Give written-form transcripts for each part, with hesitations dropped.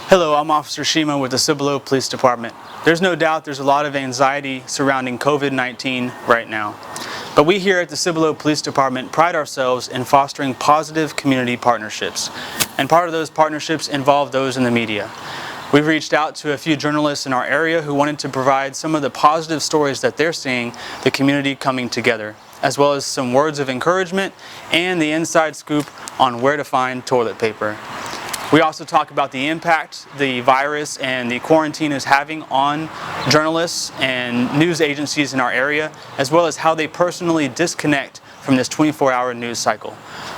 Hello, I'm Officer Shima with the Cibolo Police Department. There's no doubt there's a lot of anxiety surrounding COVID-19 right now. But we here at the Cibolo Police Department pride ourselves in fostering positive community partnerships. And part of those partnerships involve those in the media. We've reached out to a few journalists in our area who wanted to provide some of the positive stories that they're seeing the community coming together, as well as some words of encouragement and the inside scoop on where to find toilet paper. We also talk about the impact the virus and the quarantine is having on journalists and news agencies in our area, as well as how they personally disconnect from this 24-hour news cycle.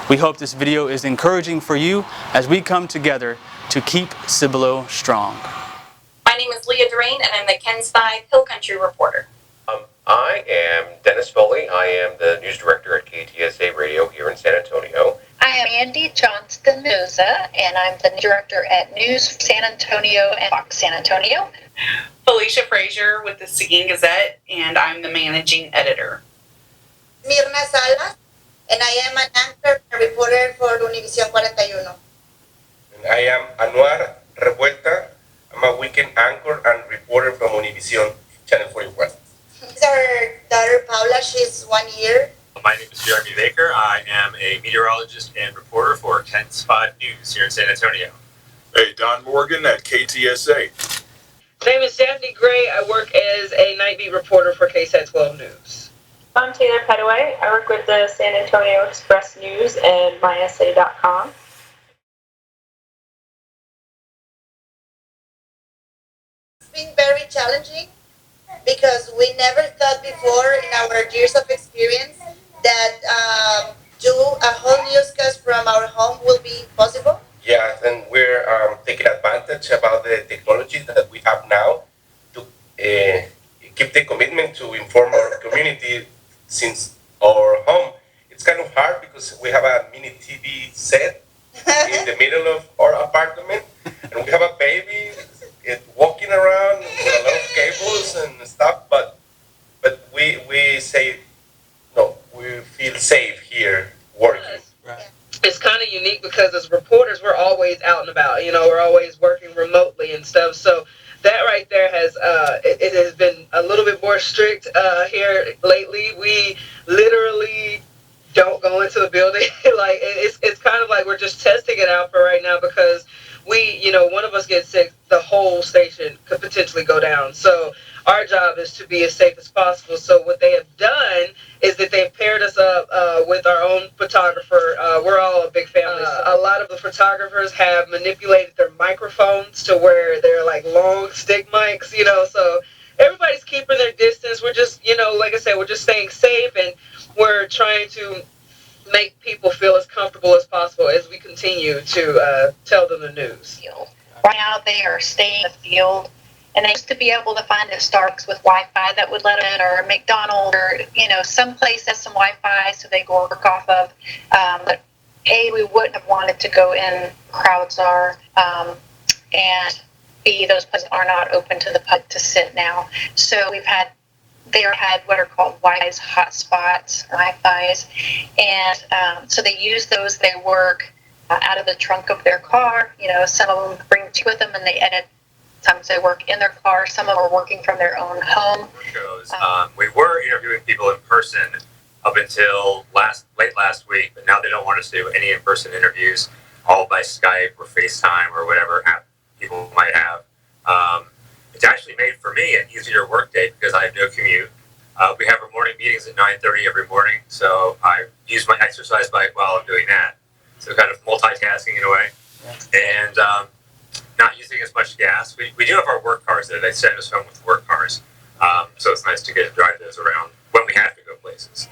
We hope this video is encouraging for you as we come together to keep Cibolo strong. My name is Leah Durain, and I'm the KSAT Hill Country reporter. I am Dennis Foley. I am the news director at KTSA Radio here in San Antonio. I am Mandi Mendoza, and I'm the director at News San Antonio and Fox San Antonio. Felicia with the Seguin Gazette, and I'm the managing editor. Myrna Salas, and I am an anchor and reporter for Univision 41. And I am Anuar, Revuelta. I'm a weekend anchor and reporter from Univision Channel 41. This is our daughter Paula. She's 1 year. My name is Jeremy Baker. I am a meteorologist and reporter for KSAT News here in San Antonio. Hey, Don Morgan at KTSA. My name is Japhanie Gray. I work as a night beat reporter for KSAT 12 News. I'm Taylor Pettaway. I work with the San Antonio Express News and mysa.com. It's been very challenging because we never thought before in our years of experience that do a whole newscast from our home will be possible. Yeah, and we're taking advantage about the technology that we have now to keep the commitment to inform our community since our home. It's kind of hard because we have a mini TV set in the middle of our apartment, and we have a baby walking around with a lot of cables and stuff, but we say, no, we feel safe here working. Right. It's kind of unique because as reporters, we're always out and about. You know, we're always working remotely and stuff. So that right there has it has been a little bit more strict here lately. We literally don't go into the building. Like it's kind of like we're just testing it out for right now because one of us gets sick, the whole station could potentially go down. So our job is to be as safe as possible. So what they have done is that they've paired us up with our own photographer. We're all a big family. A lot of the photographers have manipulated their microphones to where they're like long stick mics, so everybody's keeping their distance. We're just, like I said, we're just staying safe, and we're trying to make people feel as comfortable as possible as we continue to tell them the news. Right now they are staying in the field, and they used to be able to find a Starbucks with Wi-Fi that would let them in, or a McDonald's, or some place has some Wi-Fi so they go work off of. But we wouldn't have wanted to go in crowds are, and B, those places are not open to the public to sit now. So they had what are called Wi-Fi's hotspots, or Wi-Fi's, and so they use those. They work out of the trunk of their car. Some of them bring two with them and they edit. Sometimes they work in their car. Some of them are working from their own home. We were interviewing people in person up until late last week, but now they don't want us to do any in-person interviews, all by Skype or FaceTime or whatever app people might have. It's actually made for me an easier work day because I have no commute. We have our morning meetings at 9:30 every morning, so I use my exercise bike while I'm doing that. So kind of multitasking in a way, and not using as much gas. We do have our work cars there. They send us home with work cars, so it's nice to get to drive those around when we have to go places.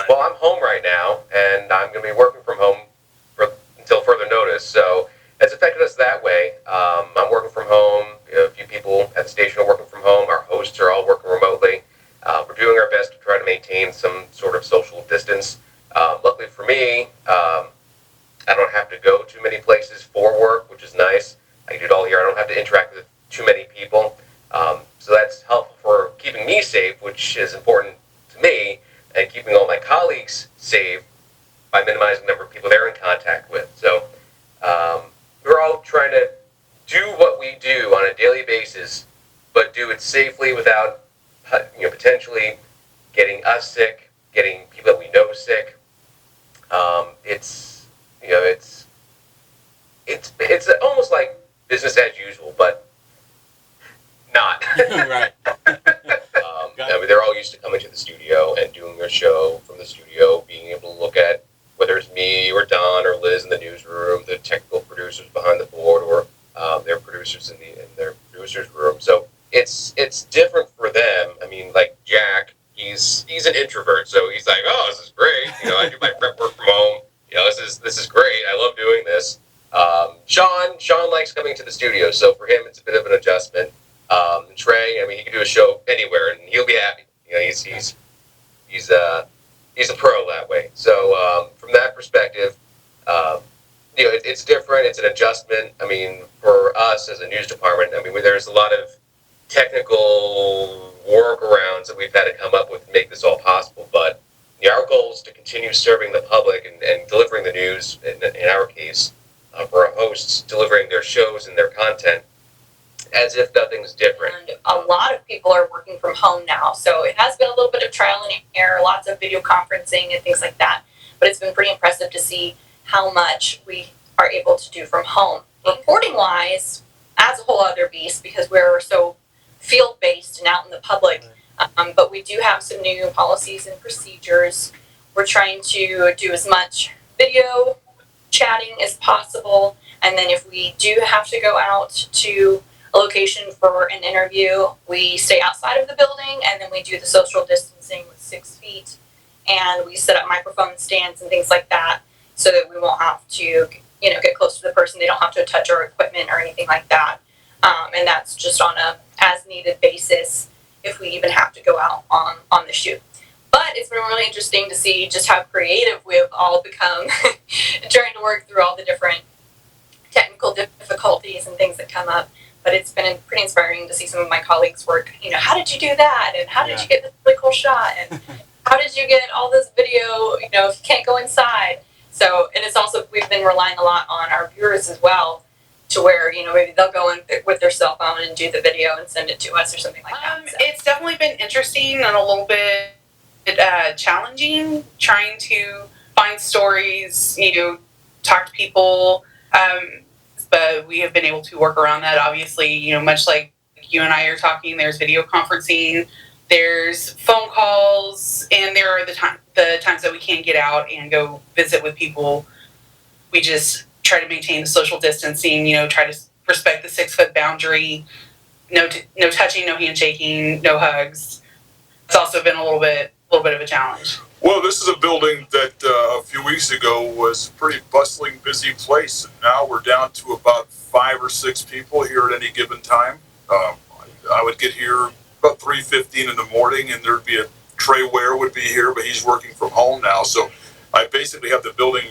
Well, I'm home right now, and I'm going to be working from home until further notice, so it's affected us that way. I'm working from home. A few people at the station are working from home. Our hosts are all working remotely. We're doing our best to try to maintain some sort of social distance. Luckily for me, I don't have to go too many places for work, which is nice. I can do it all here. I don't have to interact with too many people. So that's helpful for keeping me safe, which is important to me, and keeping all my colleagues safe by minimizing the number of people they're in contact with. So we're all trying to do what we do on a daily basis, but do it safely without, potentially getting us sick, getting people that we know sick. It's almost like business as usual, but not. Right. I mean, they're all used to coming to the studio and doing their show from the studio, being able to look at whether it's me or Don or Liz in the newsroom, the technical producers behind the board, or their producers in their producers room. So it's different for them. I mean, like Jack, he's an introvert, so he's like, oh, this is great. I do my prep work from home. This is great. I love doing this. Sean likes coming to the studio, so for him it's a bit of an adjustment. Trey, I mean, he can do a show anywhere and he'll be happy. He's a pro that way. So from that perspective, it's different. It's an adjustment. I mean, for us as a news department, I mean, there's a lot of technical workarounds that we've had to come up with to make this all possible. But our goal is to continue serving the public and delivering the news. In our case, for our hosts, delivering their shows and their content as if nothing's different. And a lot of people are working from home now, so it has been a little bit of trial and error, lots of video conferencing and things like that. But it's been pretty impressive to see how much we are able to do from home. Reporting-wise, that's a whole other beast because we're so field-based and out in the public. But we do have some new policies and procedures. We're trying to do as much video chatting as possible. And then if we do have to go out to a location for an interview, we stay outside of the building, and then we do the social distancing with 6 feet, and we set up microphone stands and things like that so that we won't have to, get close to the person. They don't have to touch our equipment or anything like that. And that's just on a as-needed basis if we even have to go out on the shoot. But it's been really interesting to see just how creative we've all become trying to work through all the different technical difficulties and things that come up. But it's been pretty inspiring to see some of my colleagues work. How did you do that? And how did you get this really cool shot? And how did you get all this video, if you can't go inside? So, and it's also, we've been relying a lot on our viewers as well, to where, maybe they'll go in with their cell phone and do the video and send it to us or something like that. So. It's definitely been interesting and a little bit challenging trying to find stories, talk to people. But we have been able to work around that. Obviously, much like you and I are talking, there's video conferencing, there's phone calls, and there are the times that we can't get out and go visit with people. We just try to maintain the social distancing, try to respect the 6-foot boundary, no touching, no handshaking, no hugs. It's also been a little bit of a challenge. Well, this is a building that a few weeks ago was a pretty bustling, busy place. And now we're down to about 5 or 6 people here at any given time. I would get here about 3:15 in the morning, and there'd be Trey Ware would be here, but he's working from home now. So I basically have the building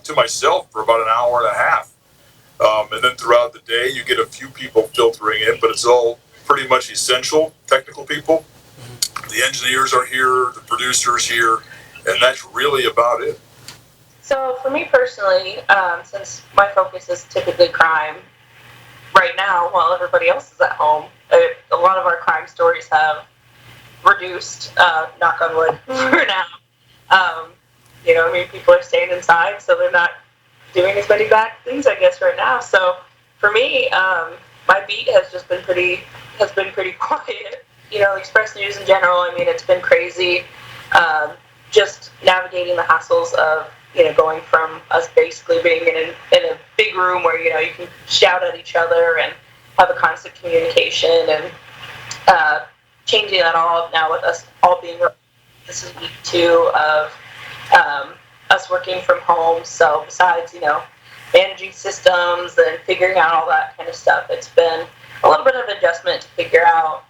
to myself for about an hour and a half. And then throughout the day, you get a few people filtering in, but it's all pretty much essential, technical people. The engineers are here, the producers here, and that's really about it. So for me personally, since my focus is typically crime, right now, while everybody else is at home, a lot of our crime stories have reduced, knock on wood, for now. People are staying inside, so they're not doing as many bad things, I guess, right now. So for me, my beat has just been pretty quiet. Express News in general, it's been crazy. Just navigating the hassles of, going from us basically being in a big room where, you can shout at each other and have a constant communication, and changing that all up now with us all being, this is week 2 of us working from home. So besides, managing systems and figuring out all that kind of stuff, it's been a little bit of adjustment to figure out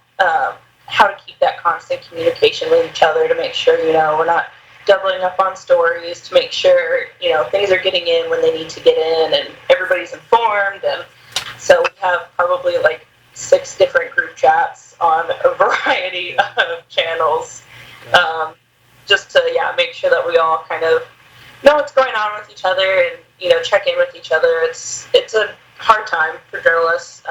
how to keep that constant communication with each other, to make sure, we're not doubling up on stories, to make sure, things are getting in when they need to get in, and everybody's informed. And so we have probably 6 different group chats on a variety of channels, just to, make sure that we all kind of know what's going on with each other and, check in with each other. It's a hard time for journalists.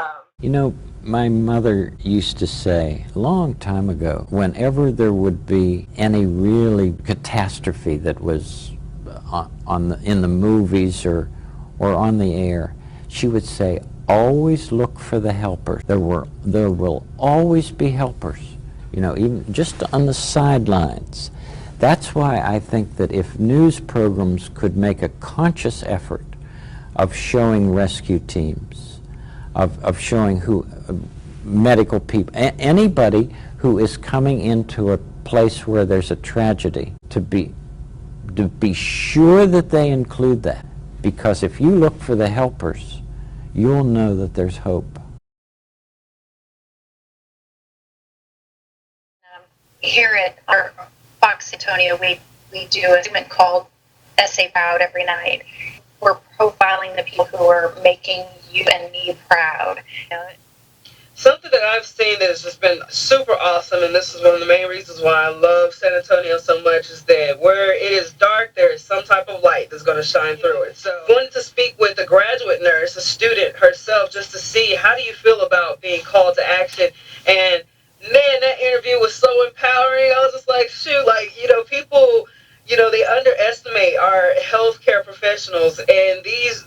You know, my mother used to say a long time ago, whenever there would be any really catastrophe that was in the movies or on the air, she would say, always look for the helpers. There will always be helpers, you know, even just on the sidelines. That's why I think that if news programs could make a conscious effort of showing rescue teams, of showing medical people, anybody who is coming into a place where there's a tragedy, to be sure that they include that. Because if you look for the helpers, you'll know that there's hope. Here at our Fox Antonio, we do a segment called SA Proud every night. We're profiling the people who are making you and me proud. You know, something that I've seen that has just been super awesome, and this is one of the main reasons why I love San Antonio so much, is that where it is dark, there is some type of light that's going to shine through it. So I wanted to speak with a graduate nurse, a student herself, just to see how do you feel about being called to action. And man, that interview was so empowering. I was just like, shoot, like, you know, people, you know, they underestimate our healthcare professionals, and these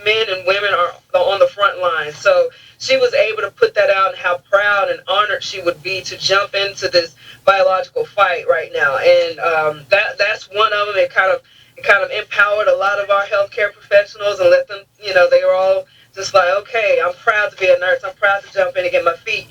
men and women are on the front line. So she was able to put that out and how proud and honored she would be to jump into this biological fight right now. And that's one of them. It kind of empowered a lot of our healthcare professionals and let them, you know, they were all just like, okay, I'm proud to be a nurse. I'm proud to jump in and get my feet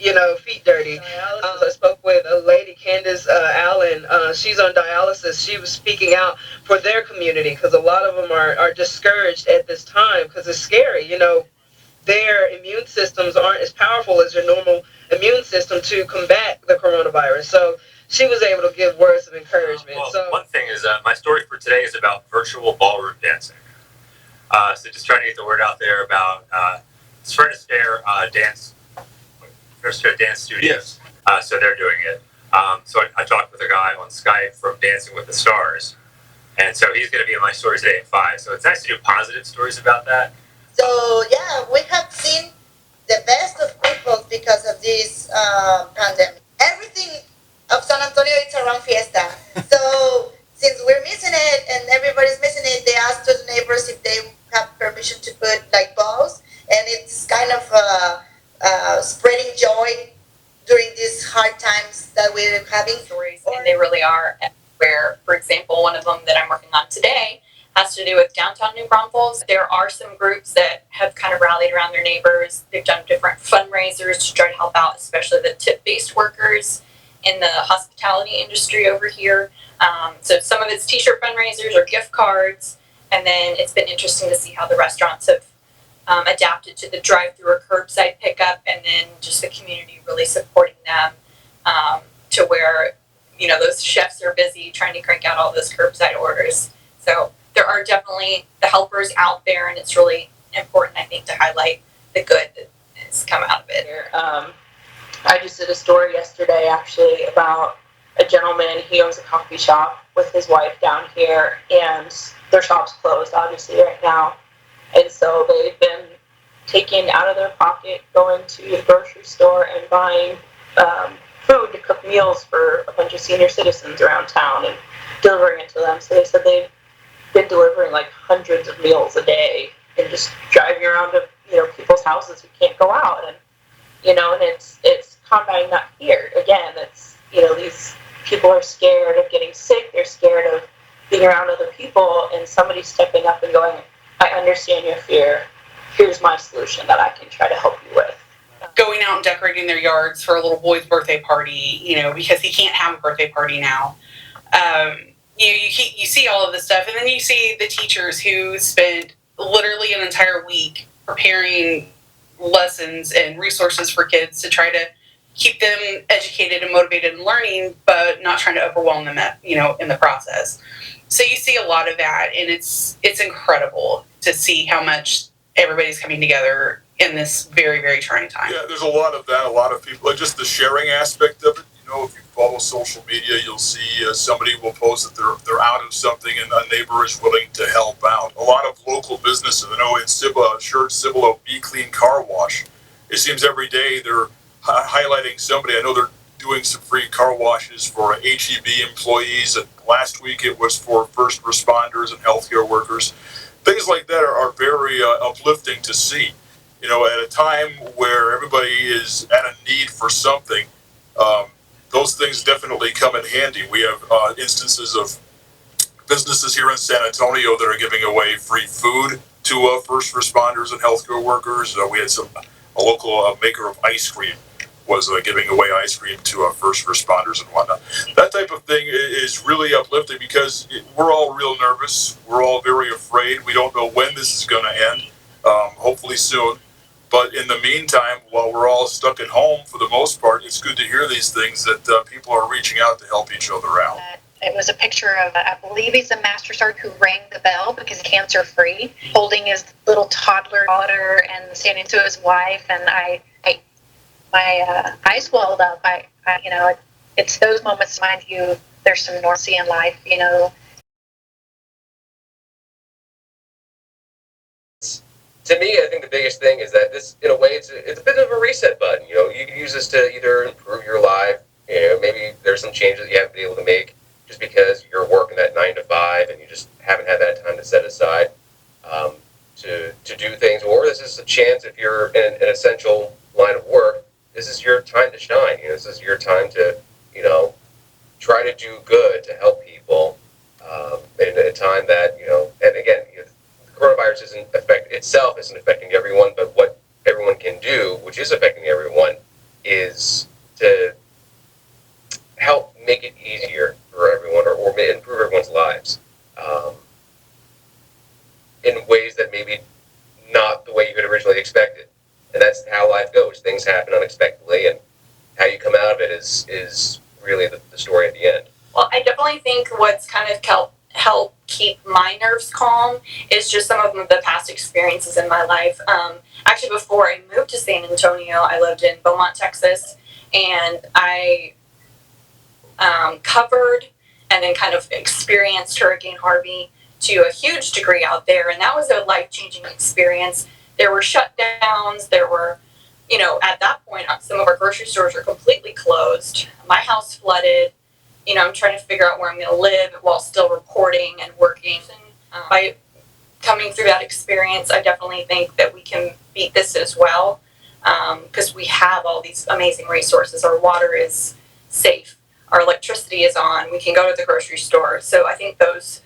dirty. I spoke with a lady, Candace Allen. She's on dialysis. She was speaking out for their community because a lot of them are discouraged at this time because it's scary. You know, their immune systems aren't as powerful as your normal immune system to combat the coronavirus. So she was able to give words of encouragement. Well, one thing is, my story for today is about virtual ballroom dancing. So just trying to get the word out there about Frazar dance studios. Yes. So they're doing it. So I talked with a guy on Skype from Dancing with the Stars, and so he's going to be in my story today at 5. So it's nice to do positive stories about that. So yeah, we have seen the best of people because of this pandemic. Everything of San Antonio is around fiesta. So since we're missing it and everybody's missing it, they asked the neighbors if they have permission to put like balls, and it's kind of spreading joy during these hard times that we're having. Stories, and they really are. Where, for example, one of them that I'm working on today has to do with downtown New Braunfels. There are some groups that have kind of rallied around their neighbors. They've done different fundraisers to try to help out, especially the tip-based workers in the hospitality industry over here. So some of it's t-shirt fundraisers or gift cards. And then it's been interesting to see how the restaurants have adapted to the drive-through or curbside pickup, and then just the community really supporting them to where, you know, those chefs are busy trying to crank out all those curbside orders. So there are definitely the helpers out there, and it's really important, I think, to highlight the good that has come out of it. I just did a story yesterday, actually, about a gentleman. He owns a coffee shop with his wife down here, and their shop's closed, obviously, right now. And so they've been taking out of their pocket, going to the grocery store and buying food to cook meals for a bunch of senior citizens around town and delivering it to them. So they said they've been delivering like hundreds of meals a day and just driving around to, you know, people's houses who can't go out. And, you know, and it's combating that fear. Again, it's, you know, these people are scared of getting sick. They're scared of being around other people, and somebody stepping up and going, I understand your fear. Here's my solution that I can try to help you with. Going out and decorating their yards for a little boy's birthday party, you know, because he can't have a birthday party now. You see all of this stuff, and then you see the teachers who spent literally an entire week preparing lessons and resources for kids to try to keep them educated and motivated and learning, but not trying to overwhelm them in the process. So you see a lot of that, and it's incredible to see how much everybody's coming together in this very, very trying time. Yeah, there's a lot of that. A lot of people, just the sharing aspect of it. if you follow social media, you'll see somebody will post that they're out of something and a neighbor is willing to help out. A lot of local businesses, I know in Cibolo, Be Clean Car Wash. It seems every day they're highlighting somebody. I know they're doing some free car washes for HEB employees, and last week it was for first responders and healthcare workers. Things like that are very uplifting to see. At a time where everybody is at a need for something, those things definitely come in handy. We have instances of businesses here in San Antonio that are giving away free food to first responders and healthcare workers. We had a local maker of ice cream was giving away ice cream to first responders and whatnot. That type of thing is really uplifting because we're all real nervous. We're all very afraid. We don't know when this is going to end. Hopefully soon. But in the meantime, while we're all stuck at home for the most part, it's good to hear these things that people are reaching out to help each other out. It was a picture of, I believe he's a master sergeant who rang the bell because he's cancer-free, holding his little toddler daughter and standing to his wife, and my eyes welled up. It's those moments that remind you there's some normalcy in life, To me, I think the biggest thing is that this, in a way, it's a bit of a reset button. You can use this to either improve your life. Maybe there's some changes that you haven't been able to make just because you're working that 9 to 5 and you just haven't had that time to set aside to do things. Or this is a chance if you're in an essential line of work. This is your time to shine. This is your time to, try to do good to help people in a time that, and again, coronavirus isn't affecting everyone, but what everyone can do, which is affecting everyone, is to help make it easier for everyone or improve everyone's lives in ways that maybe not the way you had originally expected. And that's how life goes. Things happen unexpectedly, and how you come out of it is really the story at the end. Well, I definitely think what's kind of help keep my nerves calm is just some of the past experiences in my life. Actually, before I moved to San Antonio, I lived in Beaumont, Texas, and I covered and then kind of experienced Hurricane Harvey to a huge degree out there, and that was a life-changing experience. There were shutdowns, there were, at that point, some of our grocery stores were completely closed. My house flooded. I'm trying to figure out where I'm going to live while still reporting and working. By coming through that experience, I definitely think that we can beat this as well, because we have all these amazing resources. Our water is safe. Our electricity is on. We can go to the grocery store. So I think those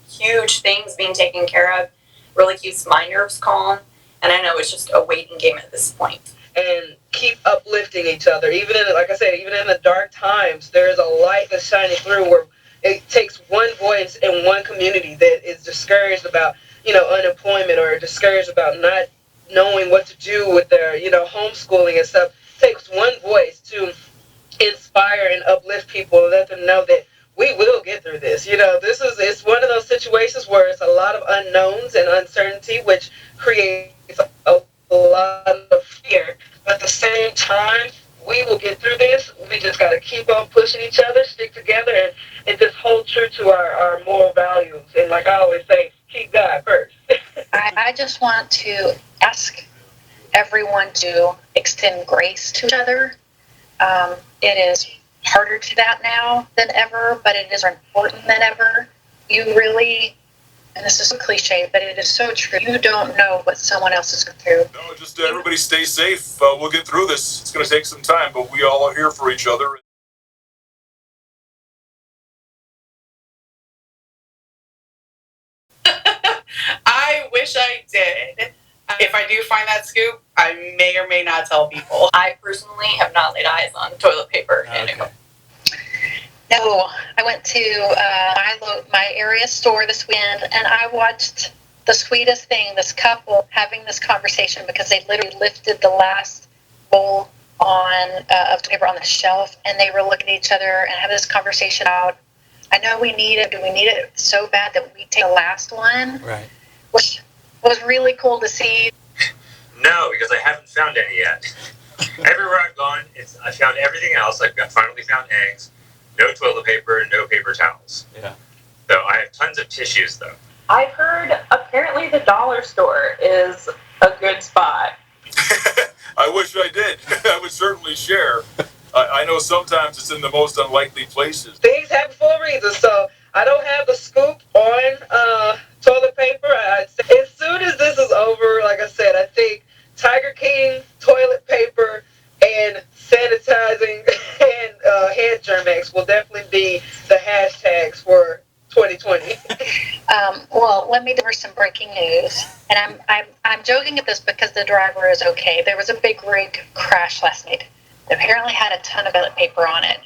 huge things being taken care of really keeps my nerves calm. And I know it's just a waiting game at this point. And keep uplifting each other. Even in the dark times, there is a light that's shining through where it takes one voice in one community that is discouraged about, unemployment or discouraged about not knowing what to do with their, homeschooling and stuff. It takes one voice to inspire and uplift people and let them know that we will get through this. It's one of those situations where it's a lot of unknowns and uncertainty, which creates a lot of fear. But at the same time, we will get through this. We just got to keep on pushing each other, stick together, and just hold true to our moral values. And like I always say, keep God first. I just want to ask everyone to extend grace to each other. It is harder to that now than ever, but it is more important than ever. You really, and this is a cliche, but it is so true, you don't know what someone else is going through. No, just everybody stay safe. We'll get through this. It's going to take some time, but we all are here for each other. I wish I did. If I do find that scoop, I may or may not tell people. I personally have not laid eyes on toilet paper. No, I went to my area store this weekend, and I watched the sweetest thing, this couple having this conversation because they literally lifted the last bowl of paper on the shelf, and they were looking at each other and had this conversation out. I know we need it, but we need it so bad that we take the last one. Right. Which was really cool to see. No, because I haven't found any yet. Everywhere I've gone, I found everything else. I finally found eggs, no toilet paper, no paper towels. Yeah. So I have tons of tissues, though. I've heard apparently the dollar store is a good spot. I wish I did. I would certainly share. I know sometimes it's in the most unlikely places. Things happen for a reason, so I don't have the scoop on toilet paper. I'd say as soon as this is over, like I said, I think Tiger King, toilet paper, and sanitizing and hand Germex will definitely be the hashtags for 2020. Well, let me deliver some breaking news, and I'm joking at this because the driver is okay. There was a big rig crash last night. It apparently had a ton of toilet paper on it,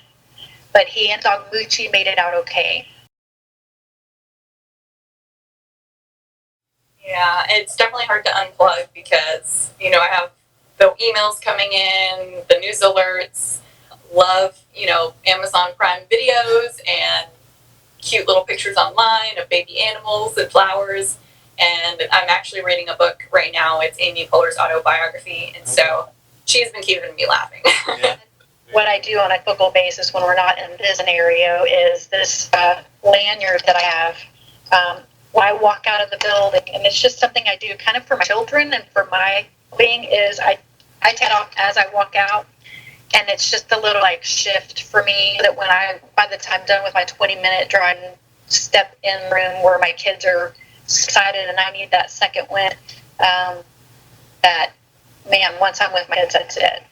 but he and dog Moochie made it out okay. Yeah, it's definitely hard to unplug because, I have the emails coming in, the news alerts, love, Amazon Prime videos and cute little pictures online of baby animals and flowers. And I'm actually reading a book right now. It's Amy Poehler's autobiography. And so she's been keeping me laughing. Yeah. What I do on a typical basis when we're not in this scenario is this lanyard that I have. When I walk out of the building, and it's just something I do kind of for my children and for my being, is I take it off as I walk out, and it's just a little shift for me that when by the time I'm done with my 20-minute drive, step in the room where my kids are excited and I need that second wind, that, man, once I'm with my kids, that's it.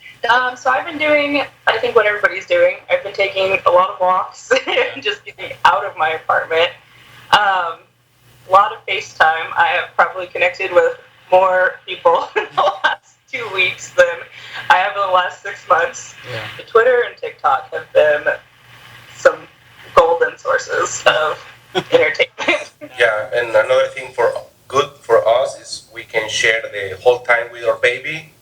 So I've been doing, I think, what everybody's doing. I've been taking a lot of walks and just getting out of my apartment. A lot of FaceTime. I have probably connected with more people in the last 2 weeks than I have in the last 6 months. Yeah. Twitter and TikTok have been some golden sources of entertainment. Yeah, and another thing good for us is we can share the whole time with our baby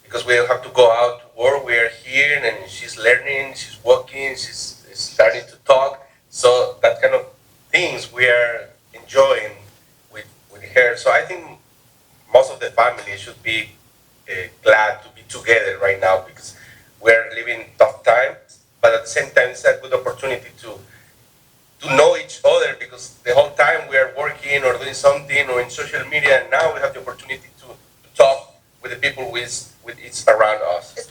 because we don't have to go out to work. We are here and she's learning, she's walking, she's starting to talk. So that kind of things we are enjoying with her. So I think most of the family should be glad to be together right now because we're living tough times, but at the same time it's a good opportunity to know each other because the whole time we are working or doing something or in social media, and now we have the opportunity to talk with the people with it's around us.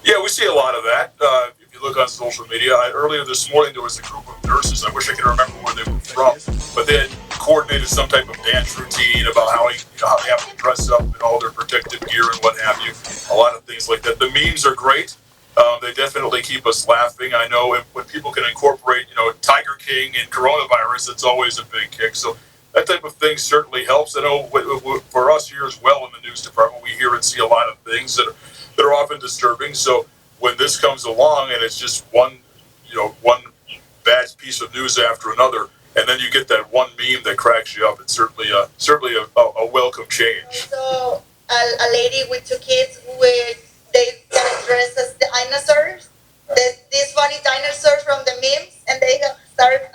Yeah, we see a lot of that. If you look on social media, earlier this morning there was a group of nurses. I wish I could remember where they were from, but they had coordinated some type of dance routine about how they have to dress up in all their protective gear and what have you. A lot of things like that. The memes are great. They definitely keep us laughing. I know when people can incorporate, Tiger King and coronavirus, it's always a big kick. So that type of thing certainly helps. I know for us here as well in the news department, we hear and see a lot of things that are often disturbing. So when this comes along and it's just one bad piece of news after another, and then you get that one meme that cracks you up, it's certainly a welcome change. So a lady with 2 kids they got dressed as dinosaurs. These funny dinosaurs from the memes, and they start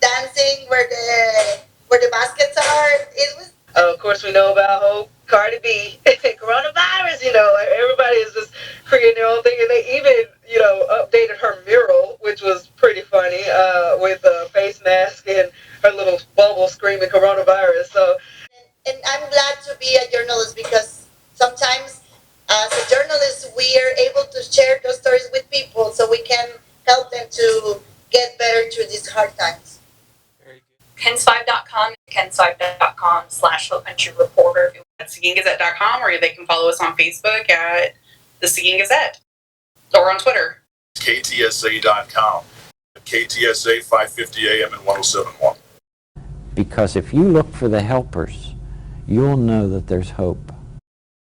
dancing where the baskets are. It was. Of course, we know about whole Cardi B, coronavirus. Everybody is just creating their own thing, and they even updated her mural, which was pretty funny, with a face mask and her little bubble screaming coronavirus. So, And I'm glad to be a journalist because sometimes as a journalist we are able to share those stories with people so we can help them to get better through these hard times. Kens5.com, kens5.com/Hill Country Reporter. At SeginGazette.com, or they can follow us on Facebook at the Seguin Gazette or on Twitter. KTSA.com. KTSA 550 AM and 107.1. Because if you look for the helpers, you'll know that there's hope.